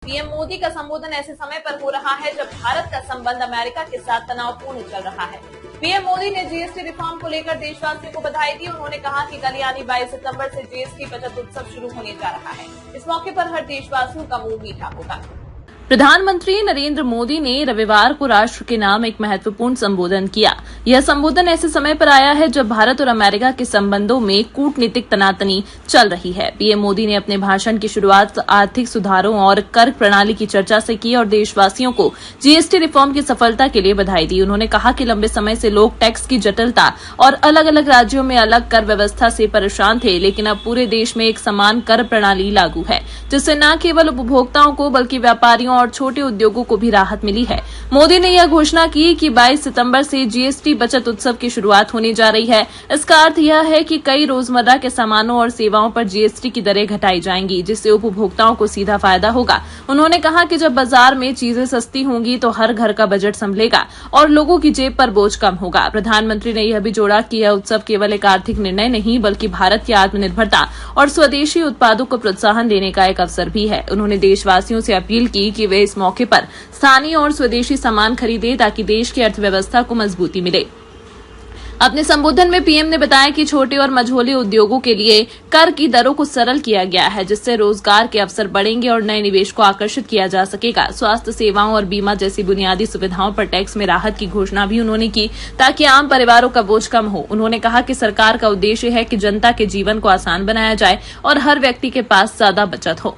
PM Modi का संबोधन ऐसे समय पर हो रहा है जब भारत का संबंध अमेरिका के साथ तनावपूर्ण चल रहा है। पीएम मोदी ने जीएसटी रिफॉर्म को लेकर देशवासियों को बधाई दी। उन्होंने कहा कि कल यानी 22 सितंबर से जीएसटी बचत उत्सव शुरू होने जा रहा है। इस मौके पर हर देशवासियों का मुंह मीठा होगा। प्रधानमंत्री नरेंद्र मोदी ने रविवार को राष्ट्र के नाम एक महत्वपूर्ण संबोधन किया। यह संबोधन ऐसे समय पर आया है जब भारत और अमेरिका के संबंधों में कूटनीतिक तनातनी चल रही है। पीएम मोदी ने अपने भाषण की शुरुआत आर्थिक सुधारों और कर प्रणाली की चर्चा से की और देशवासियों को जीएसटी रिफॉर्म की सफलता के लिए बधाई दी। उन्होंने कहा कि लंबे समय से लोग टैक्स की जटिलता और अलग अलग राज्यों में अलग कर व्यवस्था से परेशान थे, लेकिन अब पूरे देश में एक समान कर प्रणाली लागू है, जिससे न केवल उपभोक्ताओं को बल्कि व्यापारियों और छोटे उद्योगों को भी राहत मिली है। मोदी ने यह घोषणा की कि 22 सितंबर से जीएसटी बचत उत्सव की शुरुआत होने जा रही है। इसका अर्थ यह है कि कई रोजमर्रा के सामानों और सेवाओं पर जीएसटी की दरें घटाई जाएंगी, जिससे उपभोक्ताओं को सीधा फायदा होगा। उन्होंने कहा कि जब बाजार में चीजें सस्ती होंगी तो हर घर का बजट संभलेगा और लोगों की जेब पर बोझ कम होगा। प्रधानमंत्री ने यह भी जोड़ा कि यह उत्सव केवल एक आर्थिक निर्णय नहीं बल्कि भारत की आत्मनिर्भरता और स्वदेशी उत्पादों को प्रोत्साहन देने का एक अवसर भी है। उन्होंने देशवासियों से अपील की कि वे इस मौके पर स्थानीय और स्वदेशी सामान खरीदें ताकि देश की अर्थव्यवस्था को मजबूती मिले। अपने संबोधन में पीएम ने बताया कि छोटे और मझोले उद्योगों के लिए कर की दरों को सरल किया गया है, जिससे रोजगार के अवसर बढ़ेंगे और नए निवेश को आकर्षित किया जा सकेगा। स्वास्थ्य सेवाओं और बीमा जैसी बुनियादी सुविधाओं पर टैक्स में राहत की घोषणा भी उन्होंने की ताकि आम परिवारों का बोझ कम हो। उन्होंने कहा कि सरकार का उद्देश्य है कि जनता के जीवन को आसान बनाया जाए और हर व्यक्ति के पास ज्यादा बचत हो।